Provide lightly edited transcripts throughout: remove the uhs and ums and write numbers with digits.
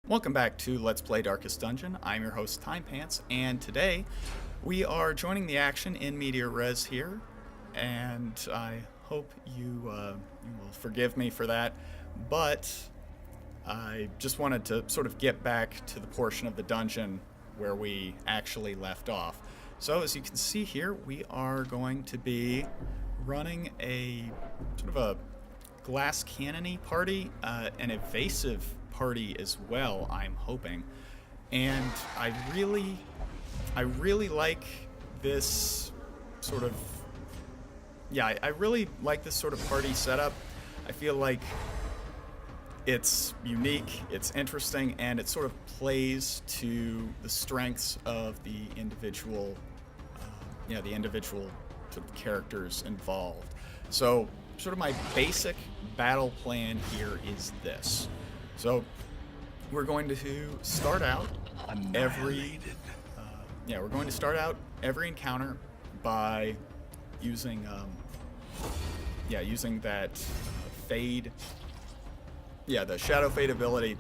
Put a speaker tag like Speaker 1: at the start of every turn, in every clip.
Speaker 1: Welcome back to Let's Play Darkest Dungeon. I'm your host, Timepants, and today we are joining the action in media res here, and I hope you will forgive me for that, but I just wanted to sort of get back to the portion of the dungeon where we actually left off. So as you can see here, we are going to be running a sort of a glass cannon-y party, an evasive party as well, I'm hoping. And I really like this sort of, I really like this sort of party setup. I feel like it's unique, it's interesting, and it sort of plays to the strengths of the individual, the individual sort of characters involved. So sort of my basic battle plan here is this. So we're going to start out every encounter by using using that fade, the shadow fade ability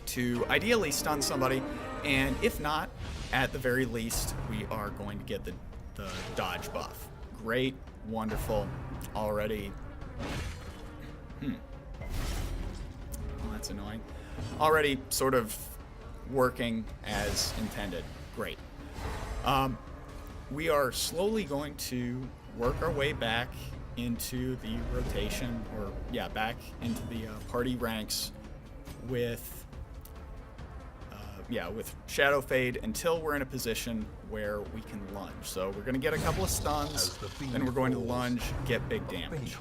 Speaker 1: to ideally stun somebody, and if not, at the very least, we are going to get the dodge buff. Great, wonderful, already. Well, that's annoying. Already sort of working as intended. Great. We are slowly going to work our way back into the rotation, or back into the party ranks with shadow fade until we're in a position where we can lunge. So we're going to get a couple of stuns, then we're going to lunge, get big damage.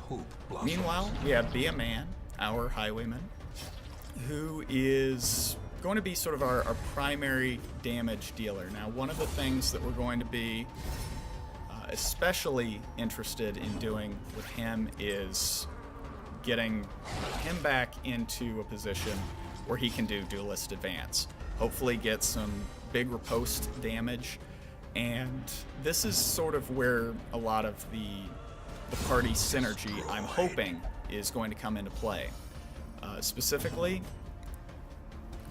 Speaker 1: Meanwhile, we have Be a Man, our highwayman, who is going to be sort of our primary damage dealer. Now, one of the things that we're going to be especially interested in doing with him is getting him back into a position where he can do duelist advance. Hopefully get some big riposte damage, and this is sort of where a lot of the party synergy, I'm hoping, is going to come into play. Specifically,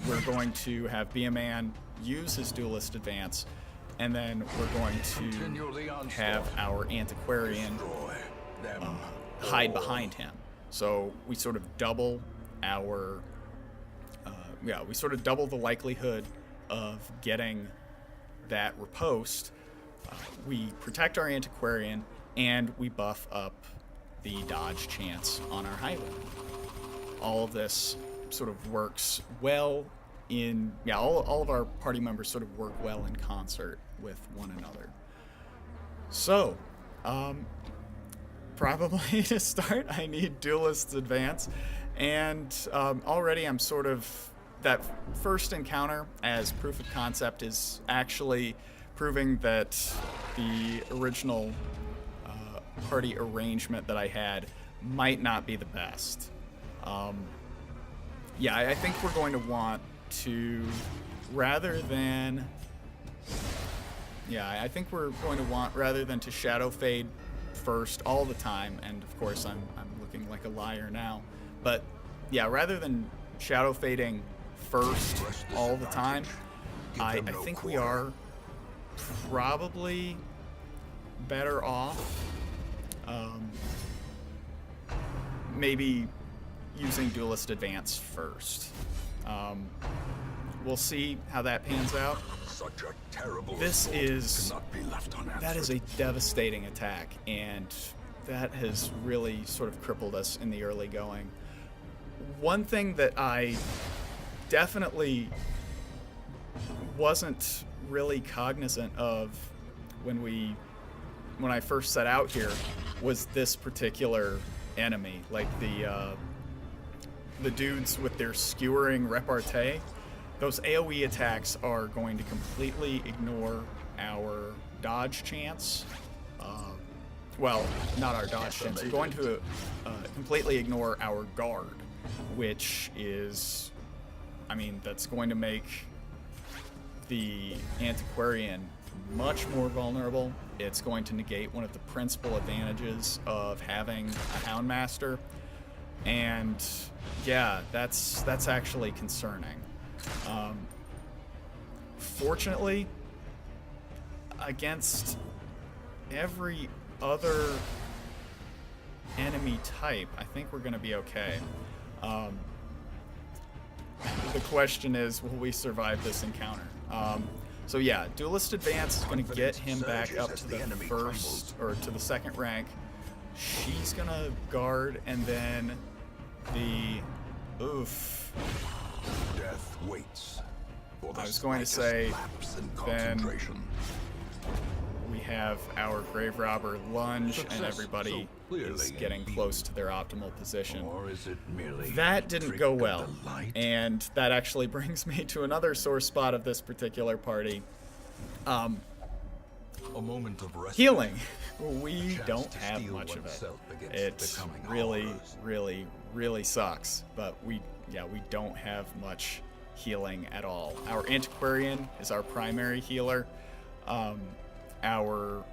Speaker 1: we're going to have Be a Man use his duelist advance, and then we're going to have our antiquarian hide behind him. So we sort of double our the likelihood of getting that riposte. We protect our antiquarian, and we buff up the dodge chance on our highwayman. All of this sort of works well in, all of our party members sort of work well in concert with one another. So, probably to start, I need duelist's advance, and already I'm sort of, that first encounter as proof of concept is actually proving that the original party arrangement that I had might not be the best. I think we're going to want to, rather than to shadow fade first all the time, and of course I'm looking like a liar now, but rather than shadow fading first all the time, I think we are probably better off maybe using duelist advance first. We'll see how that pans out.
Speaker 2: Such a terrible
Speaker 1: that is a devastating attack, and that has really sort of crippled us in the early going. One thing that I definitely wasn't really cognizant of when I first set out here was this particular enemy, like the dudes with their skewering repartee. Those AoE attacks are going to completely ignore our dodge chance. Not our dodge chance. They're going to completely ignore our guard, which is, that's going to make the antiquarian much more vulnerable. It's going to negate one of the principal advantages of having a Houndmaster, and that's actually concerning. Fortunately, against every other enemy type, I think we're going to be okay. The question is, will we survive this encounter? So yeah, Duelist Advance is going to get him back up to the first, or to the second rank. She's going to guard, and then the... Oof.
Speaker 2: Death waits.
Speaker 1: I was going to say, then we have our Grave Robber lunge, and everybody is getting close to their optimal position.
Speaker 2: Or is it merely
Speaker 1: that didn't go well, and that actually brings me to another sore spot of this particular party.
Speaker 2: A moment of rest.
Speaker 1: Healing. We don't have much of it. It really, really, really sucks, but we don't have much healing at all. Our Antiquarian is our primary healer. Our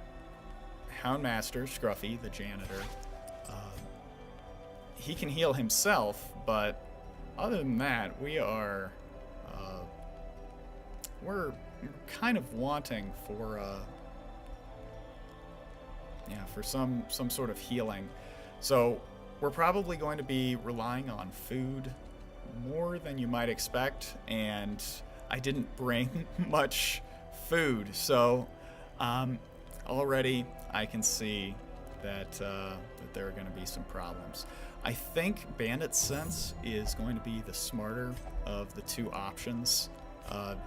Speaker 1: Houndmaster, Scruffy, the janitor, he can heal himself, but other than that, we're kind of wanting for some sort of healing. So we're probably going to be relying on food more than you might expect, and I didn't bring much food, so already I can see that there are going to be some problems. I think Bandit Sense is going to be the smarter of the two options,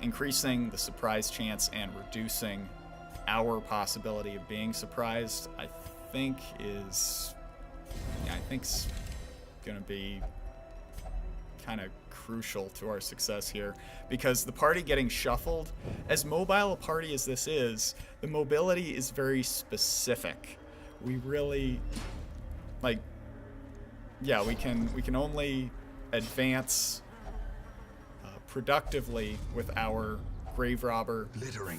Speaker 1: increasing the surprise chance and reducing our possibility of being surprised. I think is going to be kind of crucial to our success here, because the party getting shuffled, as mobile a party as this is, the mobility is very specific. We really we can only advance productively with our Grave Robber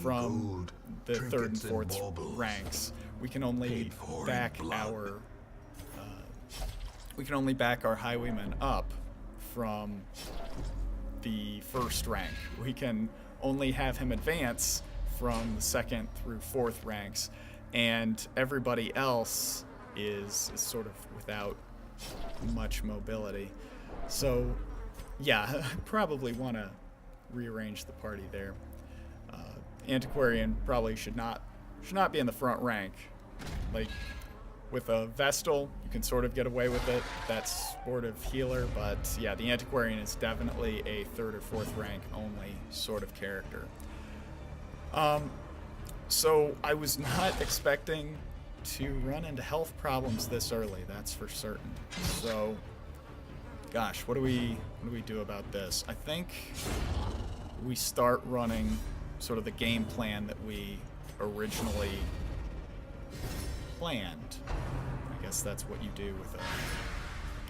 Speaker 1: from the third and fourth ranks. We can only back our Highwayman up from the first rank. We can only have him advance from the second through fourth ranks, and everybody else is sort of without much mobility. So yeah, I probably want to rearrange the party there. Antiquarian probably should not be in the front rank. Like, with a Vestal, you can sort of get away with it. That's sort of healer, but yeah, the Antiquarian is definitely a third or fourth rank only sort of character. So I was not expecting to run into health problems this early, that's for certain. So, gosh, what do we do about this? I think we start running sort of the game plan that we originally planned. I guess that's what you do with a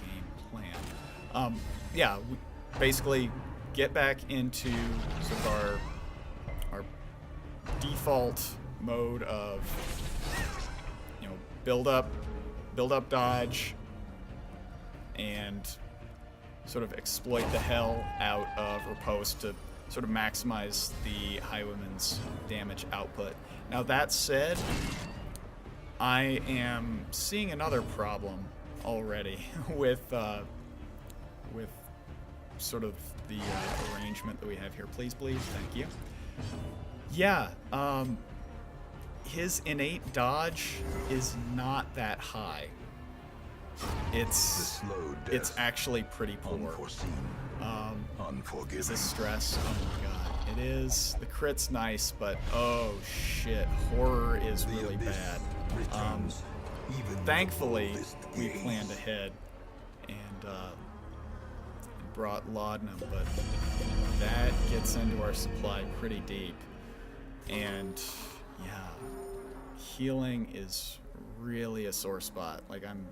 Speaker 1: game plan. We basically get back into sort of our default mode of build up dodge, and sort of exploit the hell out of riposte to sort of maximize the Highwayman's damage output. Now that said, I am seeing another problem already with sort of the arrangement that we have here. Please bleed, thank you. Yeah, his innate dodge is not that high. It's actually pretty poor. Is this stress? Oh my god. It is. The crit's nice, but oh shit, horror is really bad. Thankfully, we planned ahead and brought laudanum, but that gets into our supply pretty deep. And yeah, healing is really a sore spot. Like, I'm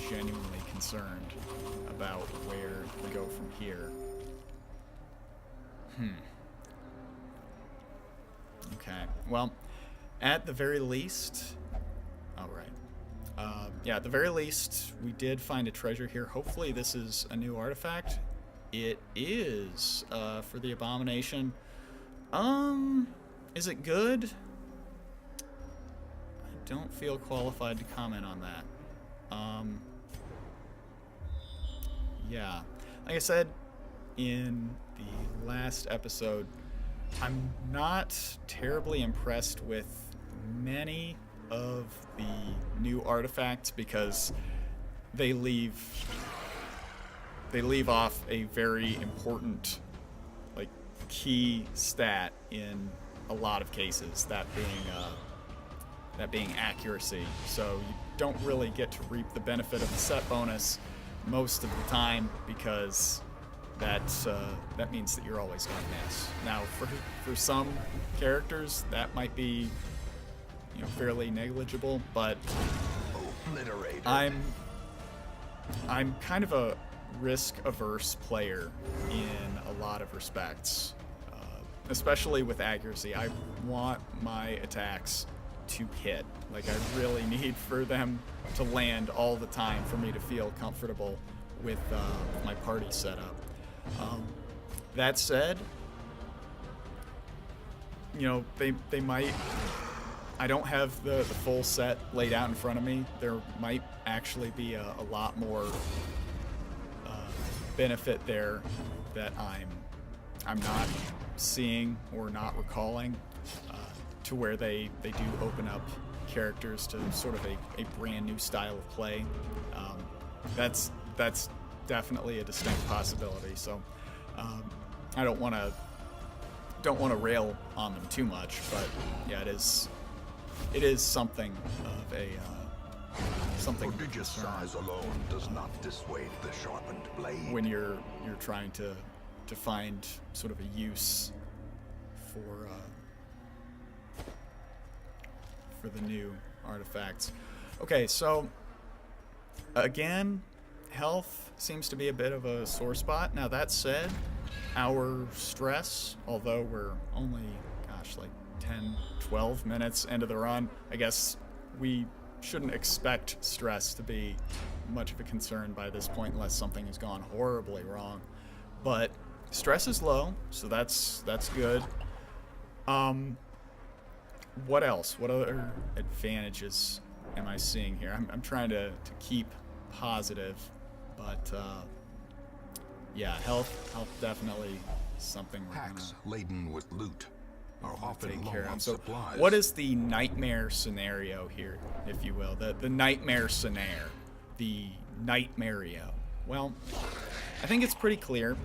Speaker 1: genuinely concerned about where we go from here. Okay, well, at the very least, at the very least, we did find a treasure here. Hopefully this is a new artifact. It is for the abomination. Is it good? I don't feel qualified to comment on that. Yeah, like I said in the last episode, I'm not terribly impressed with many of the new artifacts because they leave off a very important, like, key stat in a lot of cases, that being accuracy. So you don't really get to reap the benefit of the set bonus most of the time because that means that you're always going to miss. Now, for some characters, that might be, you know, fairly negligible, but I'm kind of a risk-averse player in a lot of respects, especially with accuracy. I want my attacks to hit. Like, I really need for them to land all the time for me to feel comfortable with my party setup. That said, you know, they might... I don't have the full set laid out in front of me. There might actually be a lot more benefit there that I'm not seeing or not recalling, to where they do open up characters to sort of a brand new style of play. That's definitely a distinct possibility. So I don't want to rail on them too much, but yeah, it is something of a something.
Speaker 2: Prodigious size alone does not dissuade the sharpened blade.
Speaker 1: When you're trying to find sort of a use for the new artifacts. Okay, so again, health seems to be a bit of a sore spot. Now that said, our stress, although we're only, like 10, 12 minutes into the run, I guess we shouldn't expect stress to be much of a concern by this point unless something has gone horribly wrong. But stress is low, so that's good. What else? What other advantages am I seeing here? I'm trying to keep positive, but yeah, health definitely something we're
Speaker 2: Packs
Speaker 1: gonna
Speaker 2: laden with loot are often
Speaker 1: take
Speaker 2: low
Speaker 1: care
Speaker 2: on
Speaker 1: of. So
Speaker 2: supplies.
Speaker 1: what is the nightmare scenario here, if you will? The nightmare scenario. The nightmario. Well, I think it's pretty clear.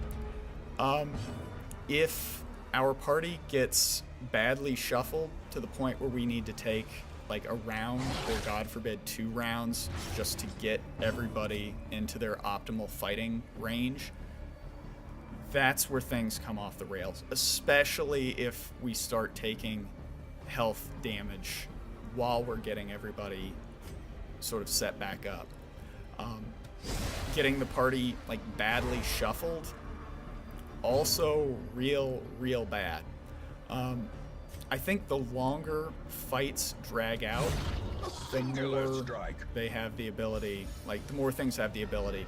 Speaker 1: If our party gets badly shuffled to the point where we need to take like a round or, God forbid, 2 rounds just to get everybody into their optimal fighting range, that's where things come off the rails, especially if we start taking health damage while we're getting everybody sort of set back up. Getting the party like badly shuffled, also real bad. I think the longer fights drag out, the more they have the ability, like the more things have the ability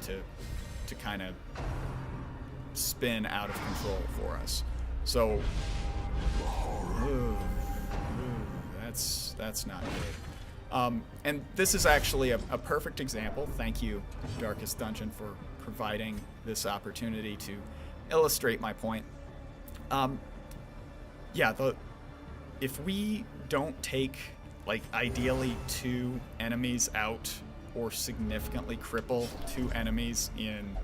Speaker 1: to kind of spin out of control for us. So, that's not good. And this is actually a perfect example. Thank you, Darkest Dungeon, for providing this opportunity to illustrate my point. Yeah, if we don't take, like, ideally 2 enemies out or significantly cripple 2 enemies in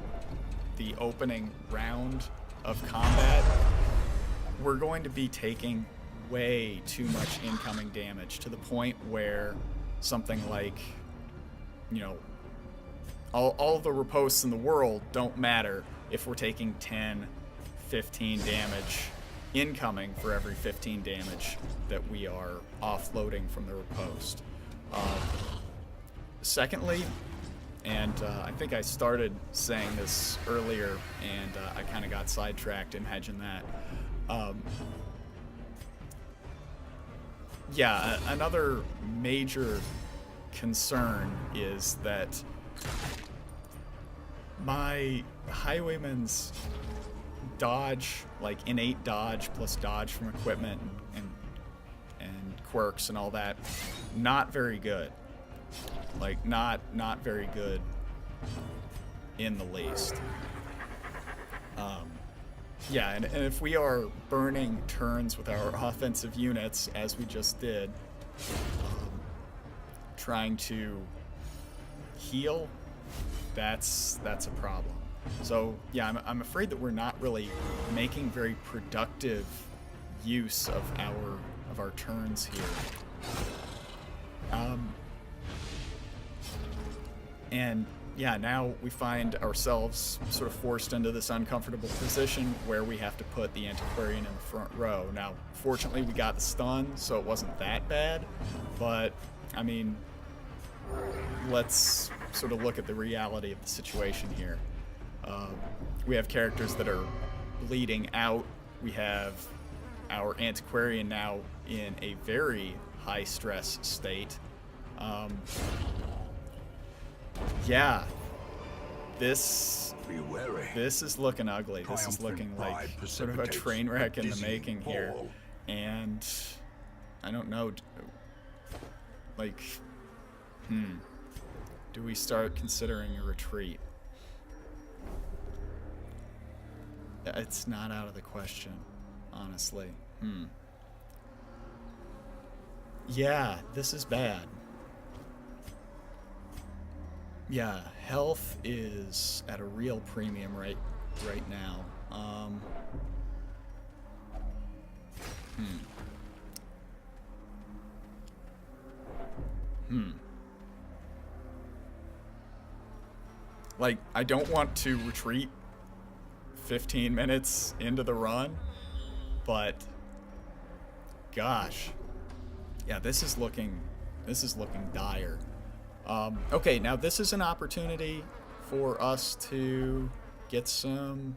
Speaker 1: the opening round of combat, we're going to be taking way too much incoming damage to the point where something like, you know, all the riposts in the world don't matter if we're taking 10, 15 damage incoming for every 15 damage that we are offloading from the riposte. Secondly, and I think I started saying this earlier, and I kind of got sidetracked. Imagine that. Yeah, another major concern is that my Highwayman's dodge, like innate dodge plus dodge from equipment and quirks and all that, not very good. Like, not very good in the least. Yeah, and if we are burning turns with our offensive units, as we just did, trying to heal, that's a problem. So yeah, I'm afraid that we're not really making very productive use of our turns here. And yeah, now we find ourselves sort of forced into this uncomfortable position where we have to put the antiquarian in the front row. Now, fortunately, we got the stun, so it wasn't that bad. But I mean, let's sort of look at the reality of the situation here. We have characters that are bleeding out. We have our antiquarian now in a very high stress state. Yeah, this is looking ugly. This is looking like sort of a train wreck in the making here. And I don't know, like, do we start considering a retreat? It's not out of the question, honestly. Yeah, this is bad. Yeah, health is at a real premium right now. Like, I don't want to retreat 15 minutes into the run, but gosh, yeah, this is looking dire. Okay, now this is an opportunity for us to get some,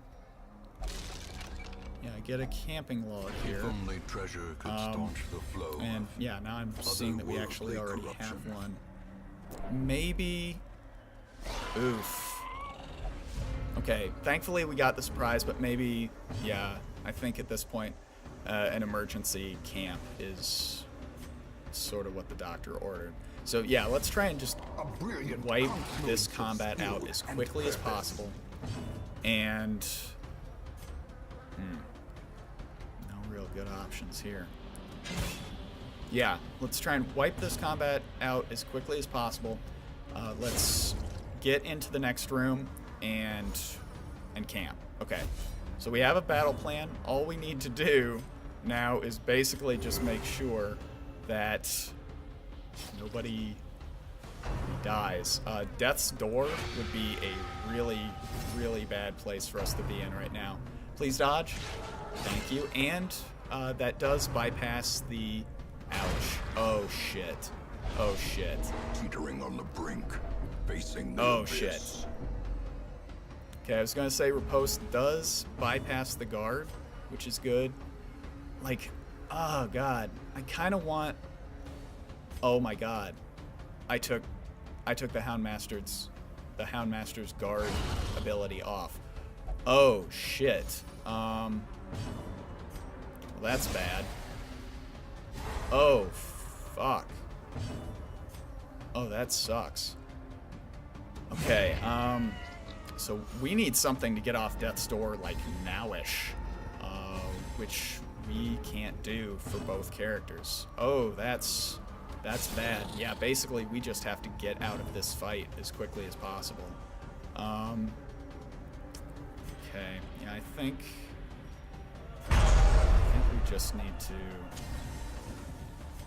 Speaker 1: get a camping log here.
Speaker 2: If only treasure could staunch the flow.
Speaker 1: And yeah, now I'm seeing that we actually already have one. Maybe, oof. Okay, thankfully we got the surprise, but maybe, yeah, I think at this point, an emergency camp is sort of what the doctor ordered. So yeah, let's try and just wipe this combat out as quickly as possible. And no real good options here. Yeah, let's try and wipe this combat out as quickly as possible. Let's get into the next room and camp. Okay, so we have a battle plan. All we need to do now is basically just make sure that nobody dies. Death's Door would be a really, really bad place for us to be in right now. Please dodge. Thank you. And that does bypass the... Ouch. Oh, shit. Oh, shit.
Speaker 2: Teetering on the brink, facing the
Speaker 1: Oh,
Speaker 2: abyss.
Speaker 1: shit. Okay, I was going to say Riposte does bypass the guard, which is good. Like, oh, God. I kind of want... Oh my God, I took the Houndmaster's guard ability off. Oh shit. Well, that's bad. Oh fuck. Oh, that sucks. Okay. So we need something to get off Death's Door like nowish, which we can't do for both characters. Oh, that's bad. Yeah, basically we just have to get out of this fight as quickly as possible. Okay, yeah, I think we just need to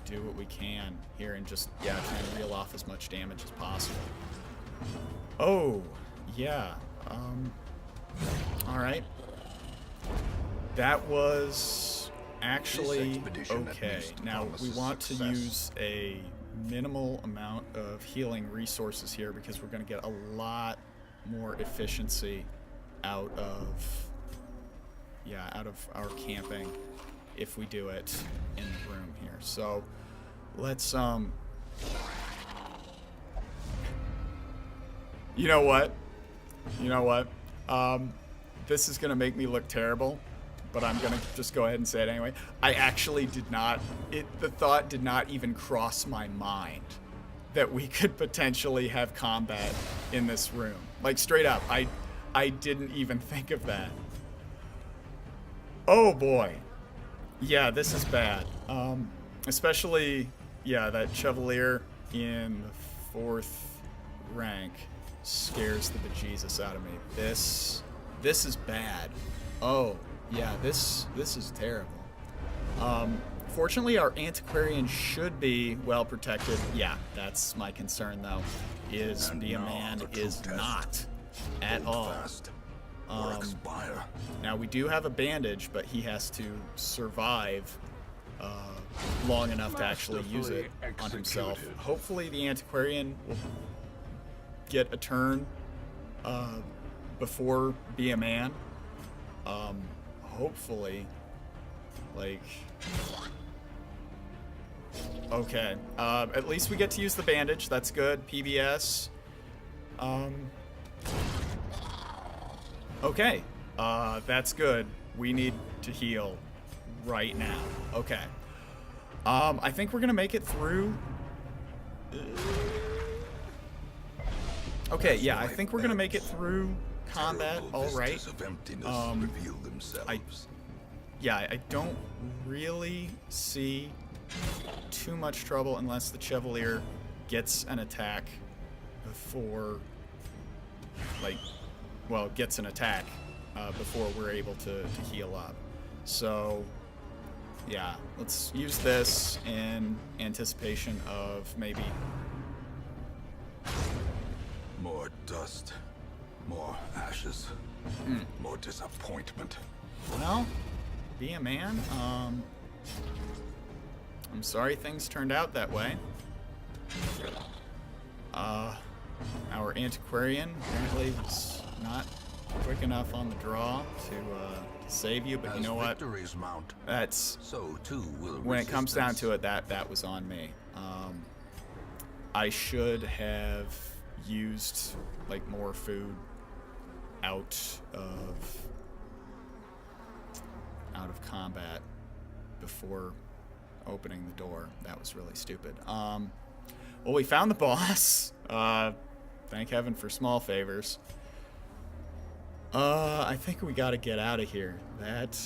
Speaker 1: do what we can here and just, yeah, try and reel off as much damage as possible. Oh, yeah. Alright. That was... actually okay. Now we want to use a minimal amount of healing resources here because we're going to get a lot more efficiency out of our camping if we do it in the room here. So let's you know what? This is gonna make me look terrible, but I'm gonna just go ahead and say it anyway. I actually did not. The thought did not even cross my mind that we could potentially have combat in this room. Like straight up, I didn't even think of that. Oh boy. Yeah, this is bad. Especially, yeah, that Chevalier in the 4th rank scares the bejesus out of me. This is bad. Oh, yeah, this is terrible. Fortunately, our antiquarian should be well protected. Yeah, that's my concern though. Is be a man is not at all. Now we do have a bandage, but he has to survive long enough to actually use it on himself. Hopefully the antiquarian will get a turn before be a man. Hopefully, like, okay. At least we get to use the bandage. That's good. PBS. Okay. That's good. We need to heal right now. Okay. I think we're gonna make it through. Okay, yeah, I think we're gonna make it through combat all right. I don't really see too much trouble unless the Chevalier gets an attack before, like, well, gets an attack before we're able to heal up. So, yeah, let's use this in anticipation of maybe...
Speaker 2: More dust, more ashes, more disappointment.
Speaker 1: Well, be a man. I'm sorry things turned out that way. Our antiquarian apparently was not quick enough on the draw to save you, but you know what? That's
Speaker 2: so too will
Speaker 1: when it comes down to it. That was on me. I should have used like more food out of combat before opening the door. That was really stupid. Well, we found the boss. Thank heaven for small favors. I think we gotta get out of here. That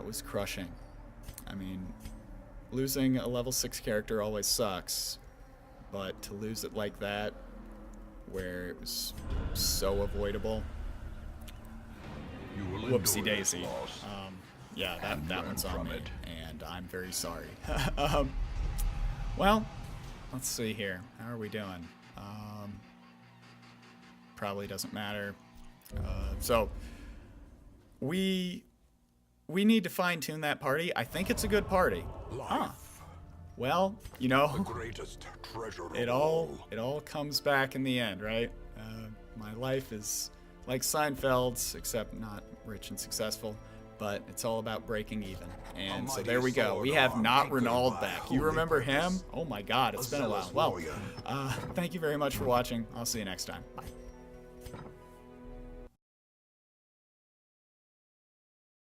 Speaker 1: was crushing. I mean, losing a level 6 character always sucks, but to lose it like that, where it was so avoidable, whoopsie daisy. Yeah, that one's on me, and I'm very sorry. Well, let's see here. How are we doing? Probably doesn't matter. So we need to fine-tune that party. I think it's a good party. Huh. Well, you know,
Speaker 2: the greatest treasure
Speaker 1: it all comes back in the end, right? My life is like Seinfeld's, except not rich and successful, but it's all about breaking even. And so there we go. We have not Renauld back. You remember him? Oh my God, it's been a while. Well, thank you very much for watching. I'll see you next time. Bye.